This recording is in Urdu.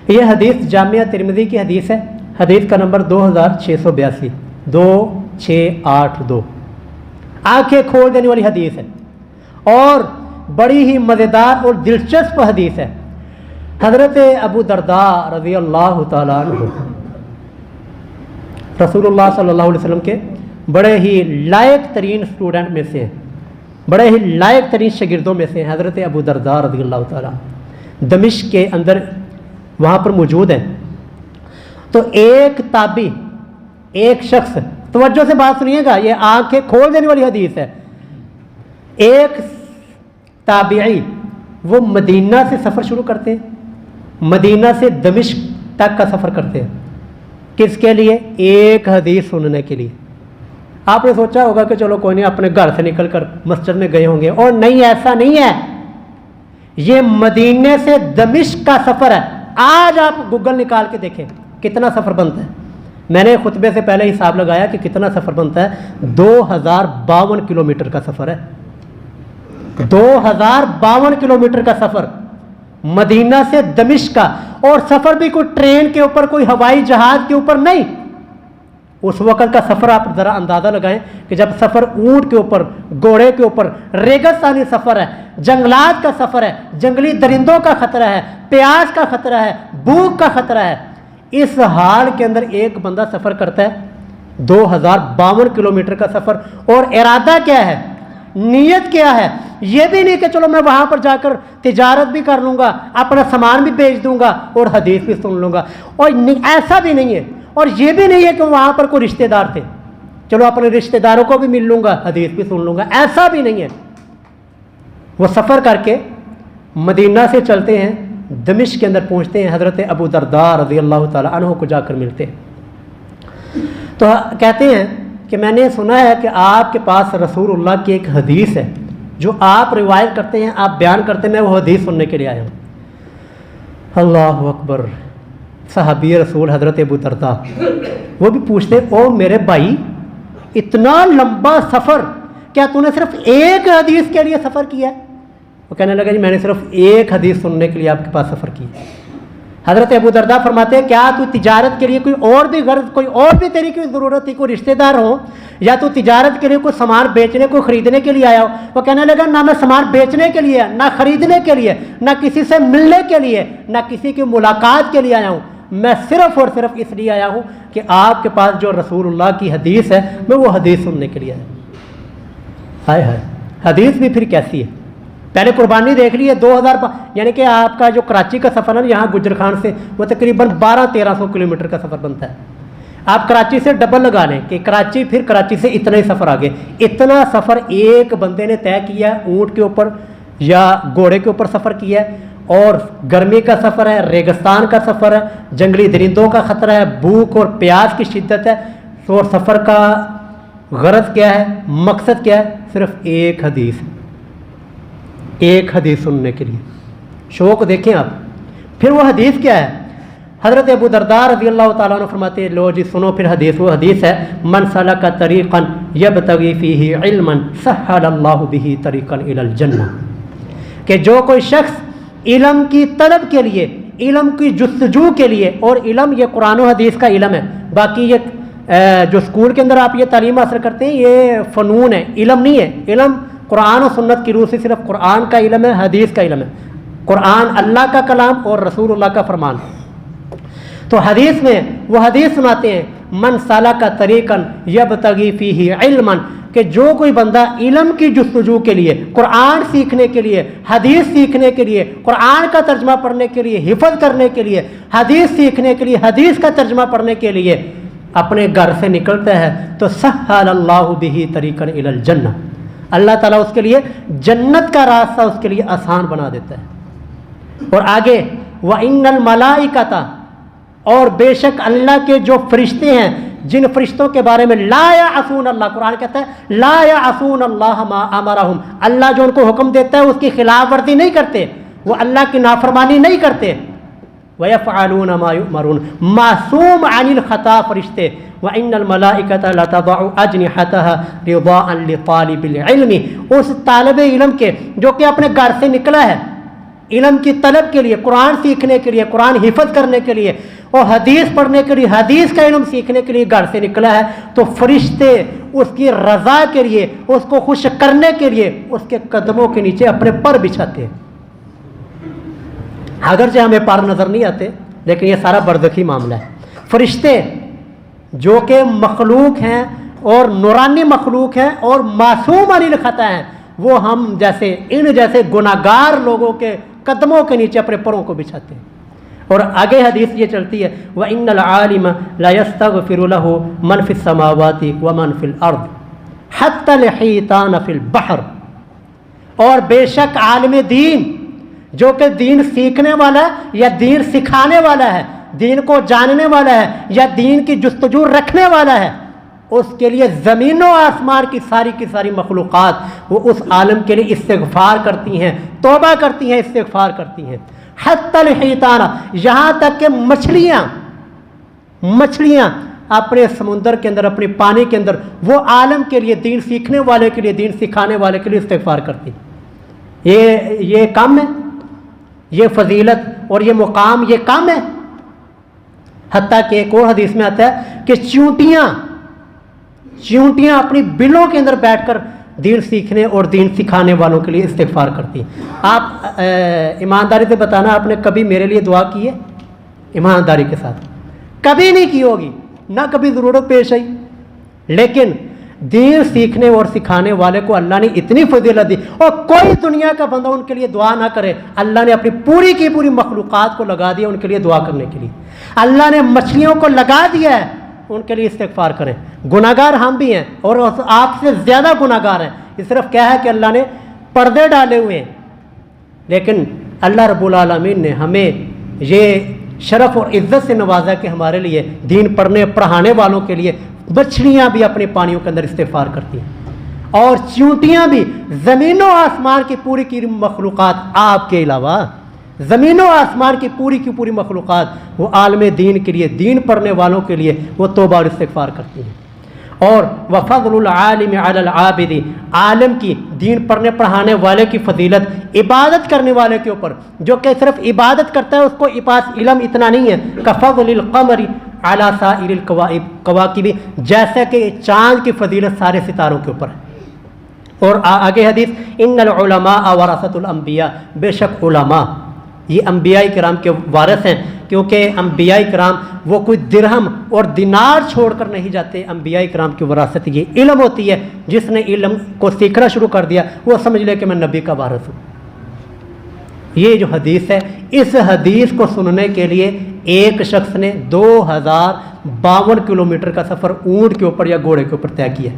یہ حدیث جامعہ ترمذی کی حدیث ہے، حدیث کا نمبر 2682 2682، آنکھیں کھول دینے والی حدیث ہے اور بڑی ہی مزیدار اور دلچسپ حدیث ہے۔ حضرت ابو درداء رضی اللہ تعالیٰ عنہ رسول اللہ صلی اللہ علیہ وسلم کے بڑے ہی لائق ترین اسٹوڈنٹ میں سے ہیں، بڑے ہی لائق ترین شاگردوں میں سے ہیں حضرت ابو درداء رضی اللہ تعالیٰ، دمشق کے اندر وہاں پر موجود ہیں۔ تو ایک تابعی، ایک شخص، توجہ سے بات سنیے گا، یہ آنکھیں کھول دینے والی حدیث ہے۔ ایک تابعی وہ مدینہ سے سفر شروع کرتے ہیں، مدینہ سے دمشق تک کا سفر کرتے ہیں، کس کے لیے؟ ایک حدیث سننے کے لیے۔ آپ نے سوچا ہوگا کہ چلو کوئی نہیں، اپنے گھر سے نکل کر مسجد میں گئے ہوں گے، اور نہیں، ایسا نہیں ہے، یہ مدینے سے دمشق کا سفر ہے۔ آج آپ گوگل نکال کے دیکھیں کتنا سفر بنتا ہے، میں نے خطبے سے پہلے حساب لگایا کہ کتنا سفر بنتا ہے، 2052 کلومیٹر کا سفر ہے، 2052 کلومیٹر کا سفر مدینہ سے دمشق کا، اور سفر بھی کوئی ٹرین کے اوپر، کوئی ہوائی جہاز کے اوپر نہیں۔ اس وقت کا سفر آپ ذرا اندازہ لگائیں کہ جب سفر اونٹ کے اوپر، گھوڑے کے اوپر، ریگستانی سفر ہے، جنگلات کا سفر ہے، جنگلی درندوں کا خطرہ ہے، پیاس کا خطرہ ہے، بھوک کا خطرہ ہے، اس حال کے اندر ایک بندہ سفر کرتا ہے 2052 کلومیٹر کا سفر، اور ارادہ کیا ہے، نیت کیا ہے؟ یہ بھی نہیں کہ چلو میں وہاں پر جا کر تجارت بھی کر لوں گا، اپنا سامان بھی بیچ دوں گا اور حدیث بھی سن لوں گا، اور ایسا بھی نہیں ہے۔ اور یہ بھی نہیں ہے کہ وہاں پر کوئی رشتہ دار تھے، چلو اپنے رشتہ داروں کو بھی مل لوں گا، حدیث بھی سن لوں گا، ایسا بھی نہیں ہے۔ وہ سفر کر کے مدینہ سے چلتے ہیں، دمشق کے اندر پہنچتے ہیں، حضرت ابو درداء رضی اللہ تعالیٰ عنہ کو جا کر ملتے ہیں۔ تو کہتے ہیں کہ میں نے سنا ہے کہ آپ کے پاس رسول اللہ کی ایک حدیث ہے جو آپ روایت کرتے ہیں، آپ بیان کرتے ہیں، میں وہ حدیث سننے کے لیے آیا ہوں۔ اللہ اکبر، صحابی رسول حضرت ابو درداء وہ بھی پوچھتے، او میرے بھائی، اتنا لمبا سفر، کیا تو نے صرف ایک حدیث کے لیے سفر کیا ہے؟ وہ کہنے لگا جی میں نے صرف ایک حدیث سننے کے لیے آپ کے پاس سفر کیا۔ حضرت ابو درداء فرماتے ہیں، کیا تو تجارت کے لیے کوئی اور بھی غرض، کوئی اور بھی تیری کوئی ضرورت تھی، کوئی رشتہ دار ہو، یا تو تجارت کے لیے کوئی سامان بیچنے، کوئی خریدنے کے لیے آیا ہو؟ وہ کہنے لگا نہ میں سامان بیچنے کے لیے، نہ خریدنے کے لیے، نہ کسی سے ملنے کے لیے، نہ کسی کی ملاقات کے لیے آیا ہوں، میں صرف اور صرف اس لیے آیا ہوں کہ آپ کے پاس جو رسول اللہ کی حدیث ہے میں وہ حدیث سننے کے لیے آیا ہوں۔ ہائے ہائے، حدیث بھی پھر کیسی ہے؟ پہلے قربانی دیکھ لی ہے، 2000، یعنی کہ آپ کا جو کراچی کا سفر ہے یہاں گجر خان سے، وہ تقریباً 1200-1300 کلومیٹر کا سفر بنتا ہے۔ آپ کراچی سے ڈبل لگا لیں کہ کراچی، پھر کراچی سے اتنا ہی سفر آگے، اتنا سفر ایک بندے نے طے کیا ہے، اونٹ کے اوپر یا گھوڑے کے اوپر سفر کیا ہے، اور گرمی کا سفر ہے، ریگستان کا سفر ہے، جنگلی درندوں کا خطرہ ہے، بھوک اور پیاس کی شدت ہے، اور سفر کا غرض کیا ہے، مقصد کیا ہے؟ صرف ایک حدیث، ایک حدیث سننے کے لیے۔ شوق دیکھیں آپ۔ پھر وہ حدیث کیا ہے؟ حضرت ابو درداء رضی اللہ تعالیٰ عنہ فرماتے ہیں، لو جی سنو پھر حدیث، وہ حدیث ہے، من سلک طریقا یبتغی فیہ علما سہل اللہ بہ طریقا الی الجنہ، کہ جو کوئی شخص علم کی طلب کے لیے، علم کی جستجو کے لیے، اور علم یہ قرآن و حدیث کا علم ہے، باقی یہ جو اسکول کے اندر آپ یہ تعلیم حاصل کرتے ہیں یہ فنون ہے، علم نہیں ہے۔ علم قرآن و سنت کی روح سے صرف قرآن کا علم ہے، حدیث کا علم ہے، قرآن اللہ کا کلام اور رسول اللہ کا فرمان۔ تو حدیث میں وہ حدیث سناتے ہیں، من سلک طریقا یبتغی فیہ علما، کہ جو کوئی بندہ علم کی جستجو کے لیے، قرآن سیکھنے کے لیے، حدیث سیکھنے کے لیے، قرآن کا ترجمہ پڑھنے کے لیے، حفظ کرنے کے لیے، حدیث سیکھنے کے لیے، حدیث کا ترجمہ پڑھنے کے لیے اپنے گھر سے نکلتا ہے، تو سہل اللہ بہ طریقا الی الجنہ، اللہ تعالیٰ اس کے لیے جنت کا راستہ اس کے لیے آسان بنا دیتا ہے۔ اور آگے وَإِنَّ الْمَلَائِكَةَ، اور بے شک اللہ کے جو فرشتے ہیں، جن فرشتوں کے بارے میں لا یعصون اللہ، قرآن کہتا ہے لا یعصون اللہ ما امرہم، اللہ جو ان کو حکم دیتا ہے اس کی خلاف ورزی نہیں کرتے، وہ اللہ کی نافرمانی نہیں کرتے۔ وَيَفْعَلُونَ مَا يُؤْمَرُونَ، معصوم عن الخطا فرشتے۔ وَإِنَّ الْمَلَائِكَةَ لَتَضَعُ أَجْنِحَتَهَا رِضَاءً لِطَالِبِ الْعِلْمِ، اس طالب علم کے جو کہ اپنے گھر سے نکلا ہے، علم کی طلب کے لیے، قرآن سیکھنے کے لیے، قرآن حفظ کرنے کے لیے اور حدیث پڑھنے کے لیے، حدیث کا علم سیکھنے کے لیے گھر سے نکلا ہے، تو فرشتے اس کی رضا کے لیے، اس کو خوش کرنے کے لیے اس کے قدموں کے نیچے اپنے پر بچھاتے ہیں۔ اگرچہ ہمیں پر نظر نہیں آتے، لیکن یہ سارا برزخی معاملہ ہے۔ فرشتے جو کہ مخلوق ہیں اور نورانی مخلوق ہیں اور معصوم علی الخطا ہیں، وہ ہم جیسے ان جیسے گناہگار لوگوں کے قدموں کے نیچے اپنے پروں کو بچھاتے ہیں۔ اور آگے حدیث یہ چلتی ہے وَإِنَّ الْعَالِمَ لَا يَسْتَغْفِرُ لَهُ مَنْ فِي السَّمَاوَاتِ وَمَنْ فِي الْأَرْضِ حَتَّى الْحِيتَانَ فِي الْبَحْرِ، اور بے شک عالم دین جو کہ دین سیکھنے والا ہے یا دین سکھانے والا ہے، دین کو جاننے والا ہے یا دین کی جستجو رکھنے والا ہے، اس کے لیے زمین و آسمان کی ساری مخلوقات وہ اس عالم کے لیے استغفار کرتی ہیں، توبہ کرتی ہیں، استغفار کرتی ہیں۔ حتی الحیتان، یہاں تک کہ مچھلیاں اپنے سمندر کے اندر، اپنے پانی کے اندر وہ عالم کے لیے، دین سیکھنے والے کے لیے، دین سکھانے والے کے لیے استغفار کرتی ہیں۔ یہ کم ہے، یہ فضیلت اور یہ مقام یہ کم ہے؟ حتیٰ کہ ایک اور حدیث میں آتا ہے کہ چیونٹیاں اپنی بلوں کے اندر بیٹھ کر دین سیکھنے اور دین سکھانے والوں کے لیے استغفار کرتی ہیں۔ آپ ایمانداری سے بتانا، آپ نے کبھی میرے لیے دعا کی ہے؟ ایمانداری کے ساتھ کبھی نہیں کی ہوگی، نہ کبھی ضرورت پیش آئی، لیکن دین سیکھنے اور سکھانے والے کو اللہ نے اتنی فضیلت دی، اور کوئی دنیا کا بندہ ان کے لیے دعا نہ کرے، اللہ نے اپنی پوری کی پوری مخلوقات کو لگا دیا ان کے لیے دعا کرنے کے لیے۔ اللہ نے مچھلیوں کو لگا دیا ہے ان کے لیے استغفار کریں۔ گناہگار ہم بھی ہیں اور آپ سے زیادہ گناہگار ہیں، یہ صرف کیا ہے کہ اللہ نے پردے ڈالے ہوئے ہیں، لیکن اللہ رب العالمین نے ہمیں یہ شرف اور عزت سے نوازا کہ ہمارے لیے دین پڑھنے پڑھانے والوں کے لیے مچھلیاں بھی اپنے پانیوں کے اندر استغفار کرتی ہیں، اور چیونٹیاں بھی، زمین و آسمان کی پوری کی مخلوقات آپ کے علاوہ، زمین و آسمان کی پوری مخلوقات وہ عالم دین کے لیے، دین پڑھنے والوں کے لیے وہ توبہ اور استغفار کرتی ہیں۔ اور وفضل العالم علی العابد، عالم کی، دین پڑھنے پڑھانے والے کی فضیلت عبادت کرنے والے کے اوپر، جو کہ صرف عبادت کرتا ہے، اس کو پاس علم اتنا نہیں ہے، کفضل القمر علی سائر الکواکب، جیسا کہ چاند کی فضیلت سارے ستاروں کے اوپر ہے۔ اور آگے حدیث ان العلماء ورثۃ الانبیاء، بے شک علماء یہ انبیاء کرام کے وارث ہیں، کیونکہ انبیاء کرام وہ کوئی درہم اور دینار چھوڑ کر نہیں جاتے، انبیاء کرام کی وراثت یہ علم ہوتی ہے۔ جس نے علم کو سیکھنا شروع کر دیا وہ سمجھ لے کہ میں نبی کا وارث ہوں۔ یہ جو حدیث ہے، اس حدیث کو سننے کے لیے ایک شخص نے 2052 کلومیٹر کا سفر اونٹ کے اوپر یا گھوڑے کے اوپر طے کیا ہے۔